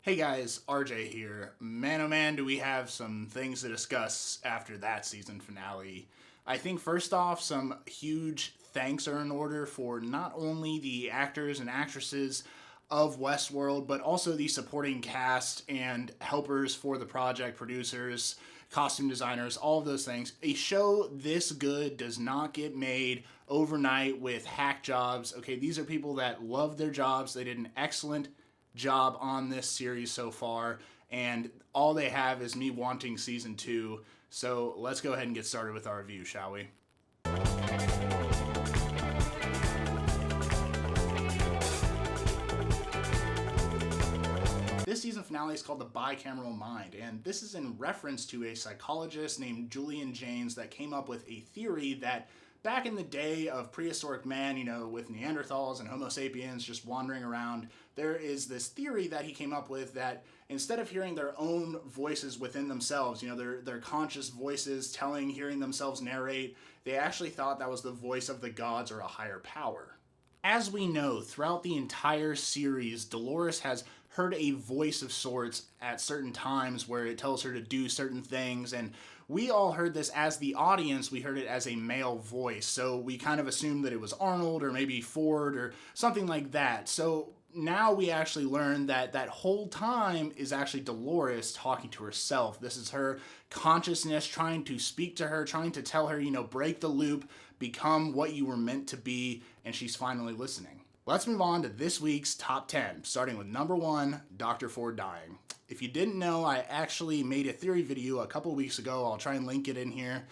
Hey guys, RJ here. Man oh man, do we have some things to discuss after that season finale. I think first off, some huge thanks are in order for not only the actors and actresses of Westworld, but also the supporting cast and helpers for the project, producers, costume designers, all of those things. A show this good does not get made overnight with hack jobs. Okay, these are people that love their jobs. They did an excellent job on this series so far, and all they have is me wanting season 2. So let's go ahead and get started with our review, shall we? This season finale is called the Bicameral Mind, and this is in reference to a psychologist named Julian Jaynes that came up with a theory that back in the day of prehistoric man, with Neanderthals and Homo sapiens just wandering around, there is this theory that he came up with that instead of hearing their own voices within themselves, their conscious voices hearing themselves narrate, they actually thought that was the voice of the gods or a higher power. As we know, throughout the entire series, Dolores has heard a voice of sorts at certain times where it tells her to do certain things, and we all heard this as the audience. We heard it as a male voice, so we kind of assumed that it was Arnold or maybe Ford or something like that. So now we actually learn that that whole time is actually Dolores talking to herself. This is her consciousness trying to speak to her, trying to tell her, break the loop, become what you were meant to be, and she's finally listening. Let's move on to this week's top 10, starting with number 1, Dr. Ford dying. If you didn't know, I actually made a theory video a couple weeks ago. I'll try and link it in here.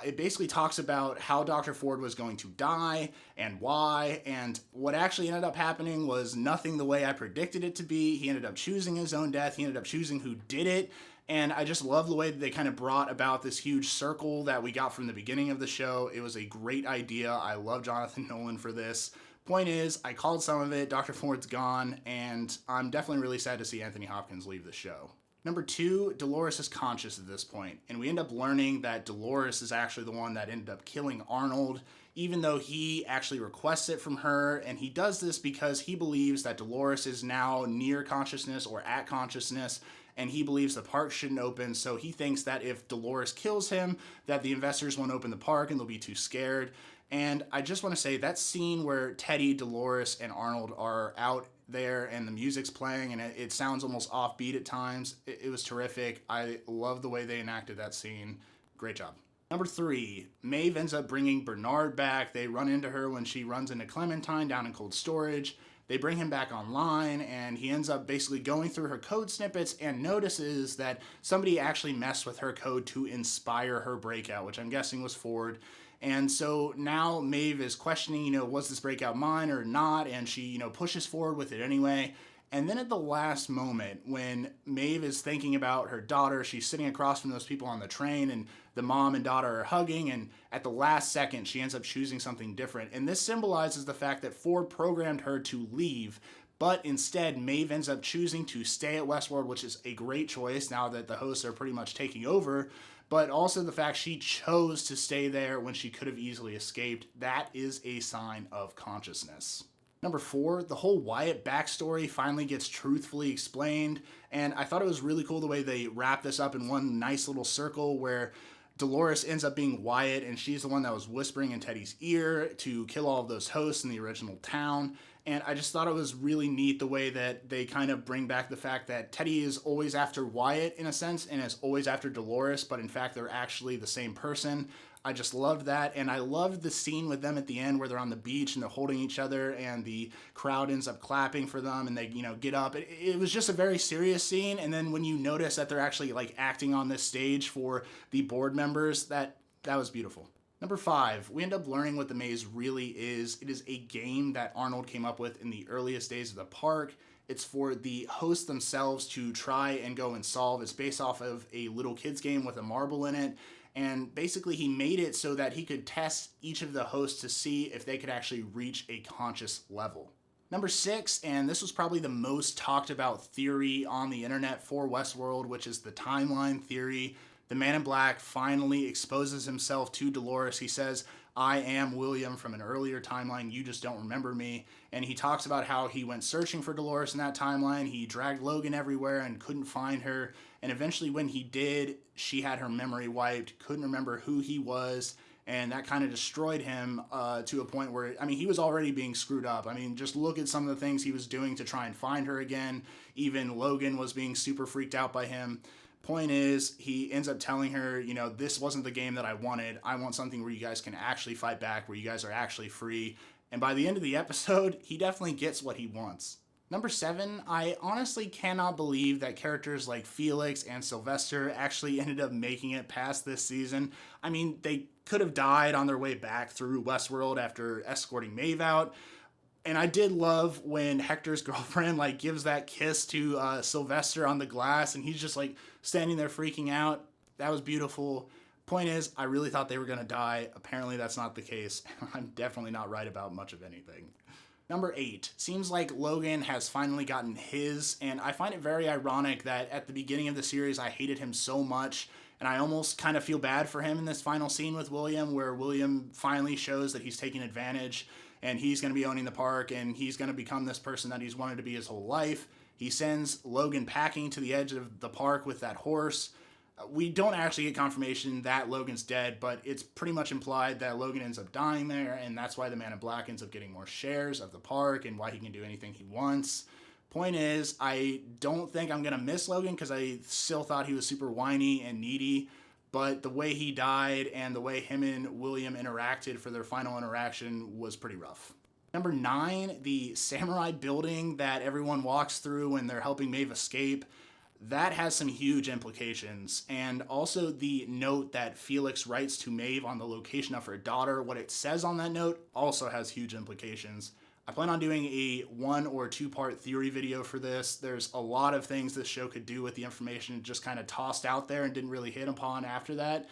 It basically talks about how Dr. Ford was going to die and why, and what actually ended up happening was nothing the way I predicted it to be. He ended up choosing his own death. He ended up choosing who did it, and I just love the way that they kind of brought about this huge circle that we got from the beginning of the show. It was a great idea. I love Jonathan Nolan for this. Point is, I called some of it. Dr. Ford's gone, and I'm definitely really sad to see Anthony Hopkins leave the show. Number 2, Dolores is conscious at this point, and we end up learning that Dolores is actually the one that ended up killing Arnold, even though he actually requests it from her, and he does this because he believes that Dolores is now near consciousness or at consciousness, and he believes the park shouldn't open, so he thinks that if Dolores kills him, that the investors won't open the park and they'll be too scared. And I just want to say that scene where Teddy, Dolores, and Arnold are out there and the music's playing and it sounds almost offbeat at times, it was terrific. I love the way they enacted that scene. Great job. Number 3, Maeve ends up bringing Bernard back. They run into her when she runs into Clementine down in cold storage. They bring him back online, and he ends up basically going through her code snippets and notices that somebody actually messed with her code to inspire her breakout, which I'm guessing was Ford. And so now Maeve is questioning, was this breakout mine or not? And she, pushes forward with it anyway. And then at the last moment, when Maeve is thinking about her daughter, she's sitting across from those people on the train, and the mom and daughter are hugging, and at the last second, she ends up choosing something different. And this symbolizes the fact that Ford programmed her to leave, but instead, Maeve ends up choosing to stay at Westworld, which is a great choice now that the hosts are pretty much taking over, but also the fact she chose to stay there when she could have easily escaped. That is a sign of consciousness. Number 4, the whole Wyatt backstory finally gets truthfully explained, and I thought it was really cool the way they wrapped this up in one nice little circle where Dolores ends up being Wyatt, and she's the one that was whispering in Teddy's ear to kill all of those hosts in the original town. And I just thought it was really neat the way that they kind of bring back the fact that Teddy is always after Wyatt in a sense and is always after Dolores, but in fact they're actually the same person. I just loved that, and I loved the scene with them at the end where they're on the beach and they're holding each other and the crowd ends up clapping for them and they, get up. It was just a very serious scene, and then when you notice that they're actually acting on this stage for the board members, that was beautiful. Number 5, we end up learning what the maze really is. It is a game that Arnold came up with in the earliest days of the park. It's for the hosts themselves to try and go and solve. It's based off of a little kid's game with a marble in it. And basically he made it so that he could test each of the hosts to see if they could actually reach a conscious level. Number 6, and this was probably the most talked about theory on the internet for Westworld, which is the timeline theory. The Man in Black finally exposes himself to Dolores. He says, I am William from an earlier timeline, you just don't remember me. And he talks about how he went searching for Dolores in that timeline. He dragged Logan everywhere and couldn't find her. And eventually when he did, she had her memory wiped, couldn't remember who he was. And that kind of destroyed him to a point where, I mean, he was already being screwed up. I mean, just look at some of the things he was doing to try and find her again. Even Logan was being super freaked out by him. Point is, he ends up telling her, you know, this wasn't the game that I wanted. I want something where you guys can actually fight back, where you guys are actually free. And by the end of the episode, he definitely gets what he wants. Number 7, I honestly cannot believe that characters like Felix and Sylvester actually ended up making it past this season. I mean, they could have died on their way back through Westworld after escorting Maeve out. And I did love when Hector's girlfriend like gives that kiss to Sylvester on the glass, and he's just like standing there freaking out. That was beautiful. Point is, I really thought they were going to die. Apparently that's not the case. I'm definitely not right about much of anything. Number 8, seems like Logan has finally gotten his, and I find it very ironic that at the beginning of the series I hated him so much, and I almost kind of feel bad for him in this final scene with William, where William finally shows that he's taking advantage, and he's going to be owning the park, and he's going to become this person that he's wanted to be his whole life. He sends Logan packing to the edge of the park with that horse. We don't actually get confirmation that Logan's dead, but it's pretty much implied that Logan ends up dying there, and that's why the Man in Black ends up getting more shares of the park and why he can do anything he wants. Point is, I don't think I'm going to miss Logan because I still thought he was super whiny and needy, but the way he died and the way him and William interacted for their final interaction was pretty rough. Number 9, the samurai building that everyone walks through when they're helping Maeve escape. That has some huge implications. And also the note that Felix writes to Maeve on the location of her daughter, what it says on that note also has huge implications. I plan on doing a 1 or 2 part theory video for this. There's a lot of things this show could do with the information just kind of tossed out there and didn't really hit upon after that.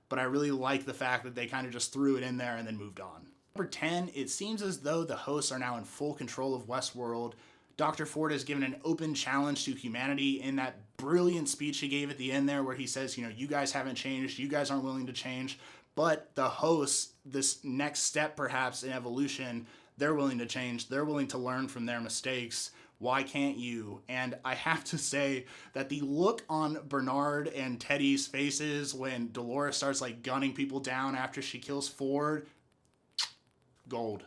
But I really like the fact that they kind of just threw it in there and then moved on. Number 10, it seems as though the hosts are now in full control of Westworld. Dr. Ford has given an open challenge to humanity in that brilliant speech he gave at the end there where he says, you know, you guys haven't changed, you guys aren't willing to change, but the hosts, this next step perhaps in evolution, they're willing to change, they're willing to learn from their mistakes. Why can't you? And I have to say that the look on Bernard and Teddy's faces when Dolores starts like gunning people down after she kills Ford, gold,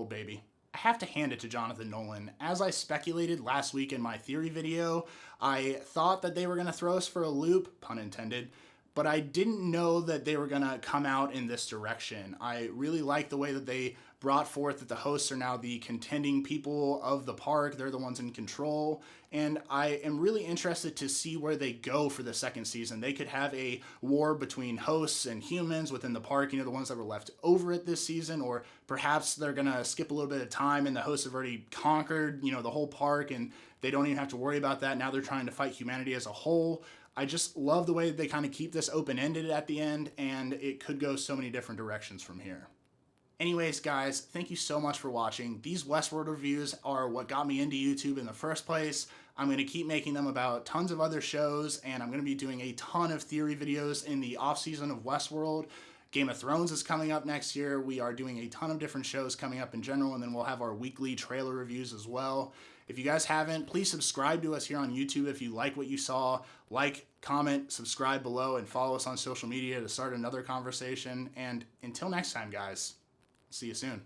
baby. I have to hand it to Jonathan Nolan. As I speculated last week in my theory video, I thought that they were going to throw us for a loop, pun intended, but I didn't know that they were going to come out in this direction. I really like the way that they brought forth that the hosts are now the contending people of the park. They're the ones in control. And I am really interested to see where they go for the second season. They could have a war between hosts and humans within the park, you know, the ones that were left over at this season, or perhaps they're going to skip a little bit of time and the hosts have already conquered, you know, the whole park and they don't even have to worry about that. Now they're trying to fight humanity as a whole. I just love the way they kind of keep this open-ended at the end, and it could go so many different directions from here. Anyways, guys, thank you so much for watching. These Westworld reviews are what got me into YouTube in the first place. I'm going to keep making them about tons of other shows, and I'm going to be doing a ton of theory videos in the off-season of Westworld. Game of Thrones is coming up next year. We are doing a ton of different shows coming up in general, and then we'll have our weekly trailer reviews as well. If you guys haven't, please subscribe to us here on YouTube if you like what you saw. Like, comment, subscribe below, and follow us on social media to start another conversation. And until next time, guys, see you soon.